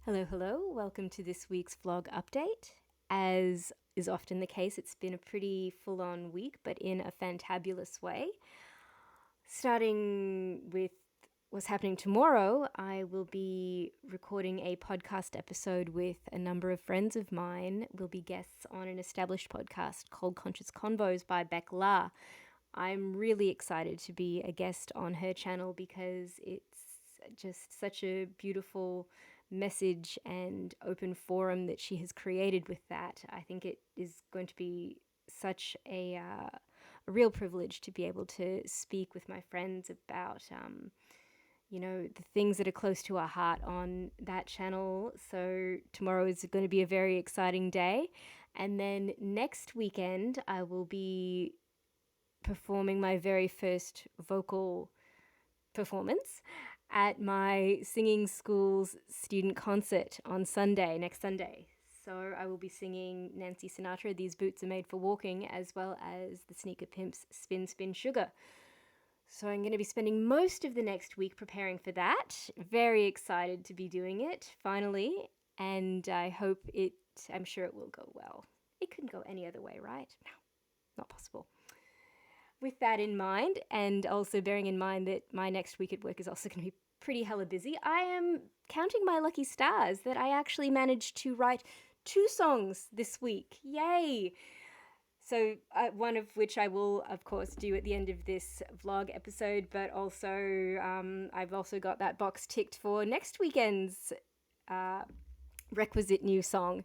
Hello, hello. Welcome to this week's vlog update. As is often the case, it's been a pretty full-on week, but in a fantabulous way. Starting with what's happening tomorrow, I will be recording a podcast episode with a number of friends of mine. We'll be guests on an established podcast called Conscious Convos by Beck La. I'm really excited to be a guest on her channel because it's just such a beautiful message and open forum that she has created with that. I think it is going to be such a real privilege to be able to speak with my friends about the things that are close to our heart on that channel. So tomorrow is going to be a very exciting day. And then next weekend, I will be performing my very first vocal performance at my singing school's student concert on next Sunday. So I will be singing Nancy Sinatra, These Boots Are Made for Walking, as well as the Sneaker Pimps' Spin Spin Sugar. So I'm going to be spending most of the next week preparing for that. Very excited to be doing it, finally. And I'm sure it will go well. It couldn't go any other way, right? No, not possible. With that in mind, and also bearing in mind that my next week at work is also going to be pretty hella busy, I am counting my lucky stars that I actually managed to write 2 songs this week. Yay! So one of which I will, of course, do at the end of this vlog episode, but also I've also got that box ticked for next weekend's requisite new song.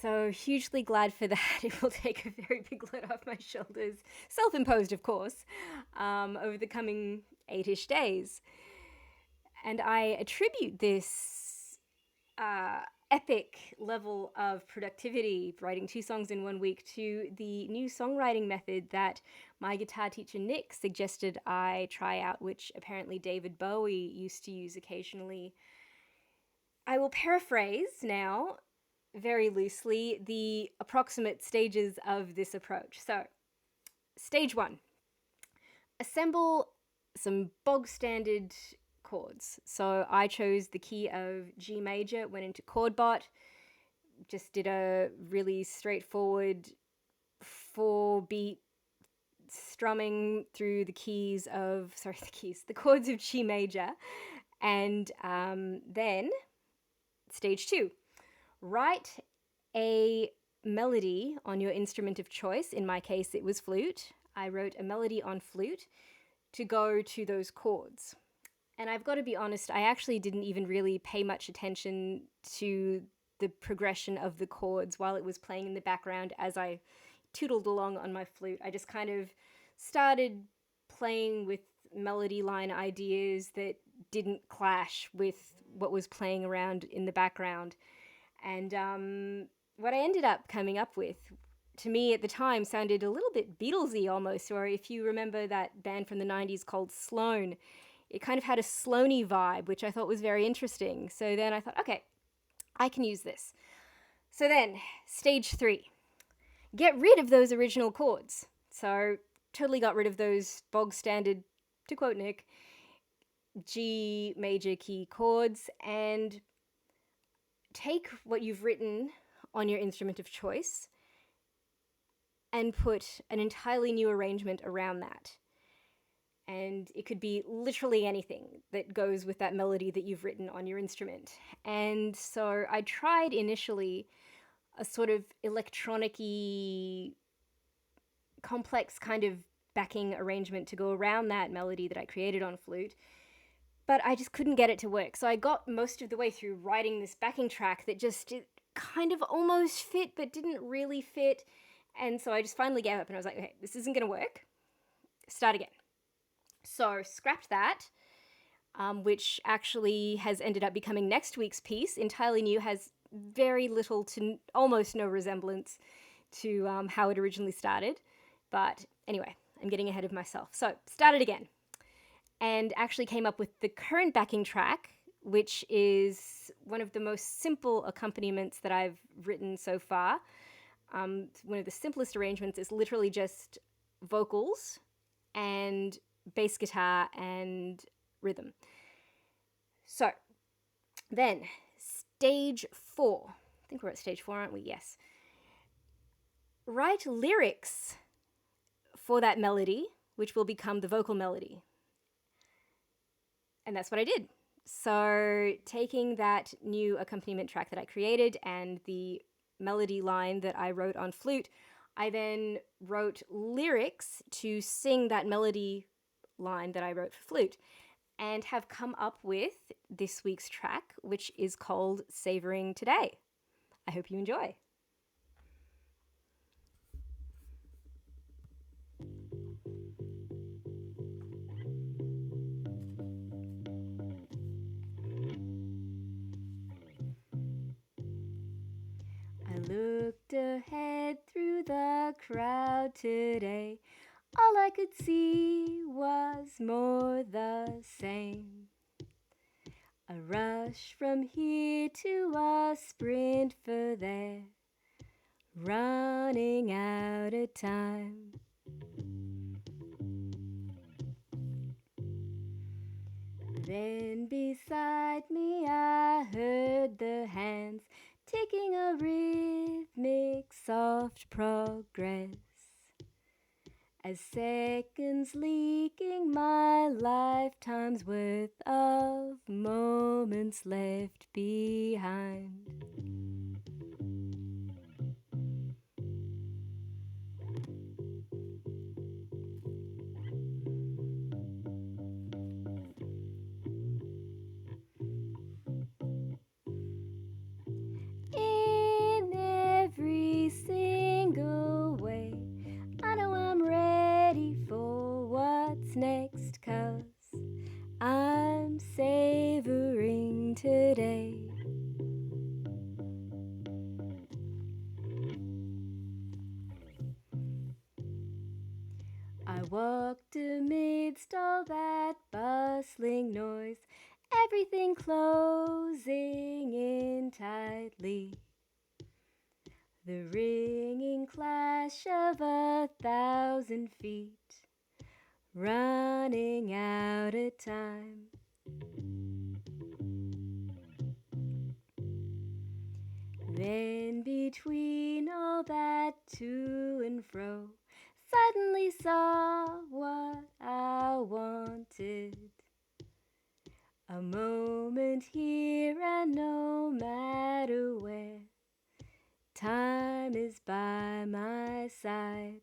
So hugely glad for that. It will take a very big load off my shoulders, self-imposed, of course, over the coming 8-ish days. And I attribute this epic level of productivity, writing 2 songs in 1 week, to the new songwriting method that my guitar teacher Nick suggested I try out, which apparently David Bowie used to use occasionally. I will paraphrase now, very loosely, the approximate stages of this approach. So, stage 1, assemble some bog standard chords. So I chose the key of G major, went into ChordBot, just did a really straightforward 4-beat strumming through the chords of G major. And then stage 2, write a melody on your instrument of choice. In my case, it was flute. I wrote a melody on flute to go to those chords. And I've got to be honest, I actually didn't even really pay much attention to the progression of the chords while it was playing in the background as I tootled along on my flute. I just kind of started playing with melody line ideas that didn't clash with what was playing around in the background. And what I ended up coming up with, to me at the time, sounded a little bit Beatlesy almost, or if you remember that band from the 90s called Sloan, it kind of had a Sloany vibe, which I thought was very interesting. So then I thought, okay, I can use this. So then, stage 3, get rid of those original chords. So totally got rid of those bog standard, to quote Nick, G major key chords, and take what you've written on your instrument of choice and put an entirely new arrangement around that. And it could be literally anything that goes with that melody that you've written on your instrument. And so I tried initially a sort of electronic-y, complex kind of backing arrangement to go around that melody that I created on flute, but I just couldn't get it to work. So I got most of the way through writing this backing track that just kind of almost fit, but didn't really fit. And so I just finally gave up and I was like, okay, this isn't going to work. Start again. So scrapped that, which actually has ended up becoming next week's piece. Entirely new, has very little to almost no resemblance to how it originally started. But anyway, I'm getting ahead of myself. So started again and actually came up with the current backing track, which is one of the most simple accompaniments that I've written so far. One of the simplest arrangements is literally just vocals and bass guitar and rhythm. So then stage 4. I think we're at stage 4, aren't we? Yes. Write lyrics for that melody, which will become the vocal melody. And that's what I did. So taking that new accompaniment track that I created and the melody line that I wrote on flute, I then wrote lyrics to sing that melody line that I wrote for flute, and have come up with this week's track, which is called Savouring Today. I hope you enjoy. I looked ahead through the crowd today. All I could see was more the same. A rush from here to a sprint for there, running out of time. Then beside me I heard the hands taking a rhythmic soft progress, as seconds leaking my lifetime's worth of moments left behind. In every single way, I know I'm ready for what's next, 'cause I'm savoring today. I walked amidst all that bustling noise, everything closing in tightly. The ringing clash of 1,000 feet, running out of time. Then between all that to and fro, suddenly saw what I wanted. A moment here and no matter where, time is by my side.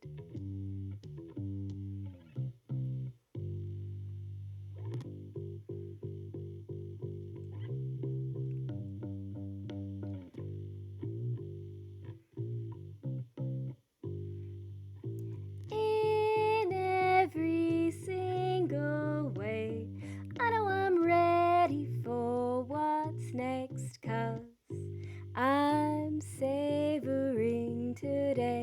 In every single way, I know I'm ready for what's next, 'cause I'm savoring today.